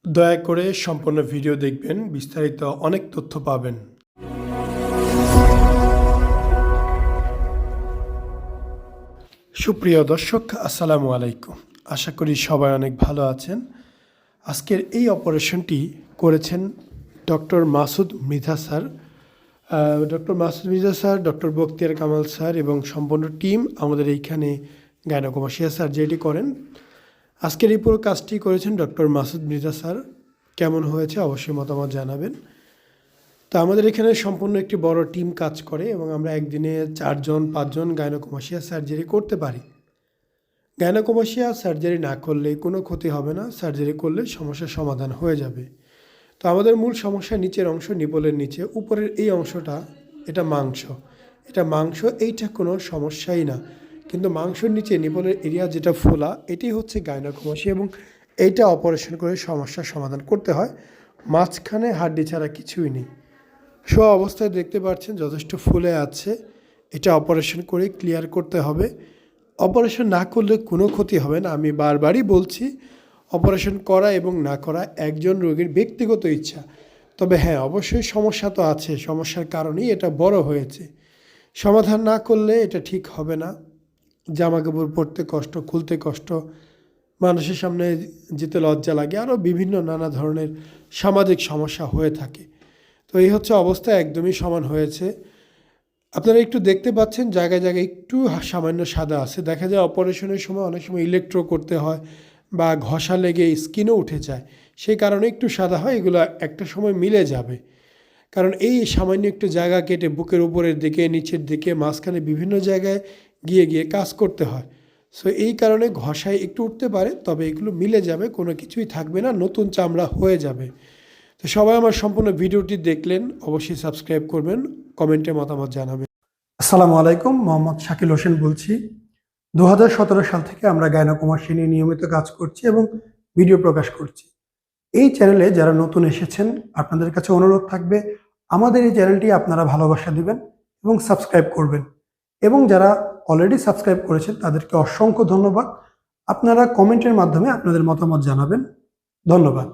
দয়া করে সম্পূর্ণ ভিডিও দেখবেন, বিস্তারিত অনেক তথ্য পাবেন। সুপ্রিয় দর্শক, আসসালামু আলাইকুম। আশা করি সবাই অনেক ভালো আছেন। আজকের এই অপারেশনটি করেছেন doctor Masud Mridha sir. Doctor Bakhtiar Kamal sir এবং সম্পূর্ণ টিম আমাদের এইখানে গাইনোকোমাস্টিয়া সার্জারি করেন। আজকের এই পুরো কাজটি করেছেন ডক্টর মাসুদ মৃধা স্যার। কেমন হয়েছে অবশ্যই মতামত জানাবেন। তো আমাদের এখানে সম্পূর্ণ একটি বড় টিম কাজ করে এবং আমরা একদিনে 4-5 জন গাইনোকোমাস্টিয়া সার্জারি করতে পারি। গাইনোকোমাস্টিয়া সার্জারি না করলে কোনো ক্ষতি হবে না, সার্জারি করলে সমস্যার সমাধান হয়ে যাবে। তো আমাদের মূল সমস্যা নিচের অংশ, নিপলের নিচে উপরের এই অংশটা, এটা মাংস, এইটা কোনো সমস্যাই না। কিন্তু মাংসের নিচে নিপলের এরিয়া যেটা ফোলা, এটি হচ্ছে গাইনোকোমাস্টিয়া এবং এইটা অপারেশন করে সমস্যার সমাধান করতে হয়। মাঝখানে হাড্ডি ছাড়া কিছুই নেই। অবস্থায় দেখতে পাচ্ছেন যথেষ্ট ফুলে আছে। এটা অপারেশন করে ক্লিয়ার করতে হবে। অপারেশন না করলে কোনো ক্ষতি হবে না। আমি বারবারই বলছি, অপারেশন করা এবং না করা একজন রোগীর ব্যক্তিগত ইচ্ছা। তবে হ্যাঁ, অবশ্যই সমস্যা তো আছে, সমস্যার কারণেই এটা বড় হয়েছে। সমাধান না করলে এটা ঠিক হবে না। জামাকাপড় পরতে কষ্ট, খুলতে কষ্ট, মানুষের সামনে যেতে লজ্জা লাগে, আরও বিভিন্ন নানা ধরনের সামাজিক সমস্যা হয়ে থাকে। তো এই হচ্ছে অবস্থা, একদমই সমান হয়েছে। আপনারা একটু দেখতে পাচ্ছেন জায়গায় জায়গায় একটু সামান্য সাদা আছে। দেখা যায় অপারেশনের সময় অনেক সময় ইলেকট্রো করতে হয় বা ঘষা লেগে স্কিনও উঠে যায়, সেই কারণে একটু সাদা হয়। এগুলো একটা সময় মিলে যাবে, কারণ এই সামান্য একটু জায়গা কেটে বুকের উপরের দিকে, নিচের দিকে, মাঝখানে বিভিন্ন জায়গায় গিয়ে গিয়ে কাজ করতে হয়। সো এই কারণে ঘষায় একটু উঠতে পারে, তবে এগুলো মিলে যাবে, কোনো কিছুই থাকবে না, নতুন চামড়া হয়ে যাবে। তো সবাই আমার সম্পূর্ণ ভিডিওটি দেখলেন, অবশ্যই সাবস্ক্রাইব করবেন, কমেন্টে মতামত জানাবেন। আসসালামু আলাইকুম, মোহাম্মদ শাকিল হোসেন বলছি। 2017 সাল থেকে আমরা গাইনোকোমাস্টিয়া নিয়ে নিয়মিত কাজ করছি এবং ভিডিও প্রকাশ করছি। এই চ্যানেলে যারা নতুন এসেছেন, আপনাদের কাছে অনুরোধ থাকবে আমাদের এই চ্যানেলটি আপনারা ভালোবাসা দিবেন এবং সাবস্ক্রাইব করবেন। এবং যারা অলরেডি সাবস্ক্রাইব করেছেন তাদেরকে অসংখ্য ধন্যবাদ। আপনারা কমেন্টের মাধ্যমে আপনাদের মতামত জানাবেন। ধন্যবাদ।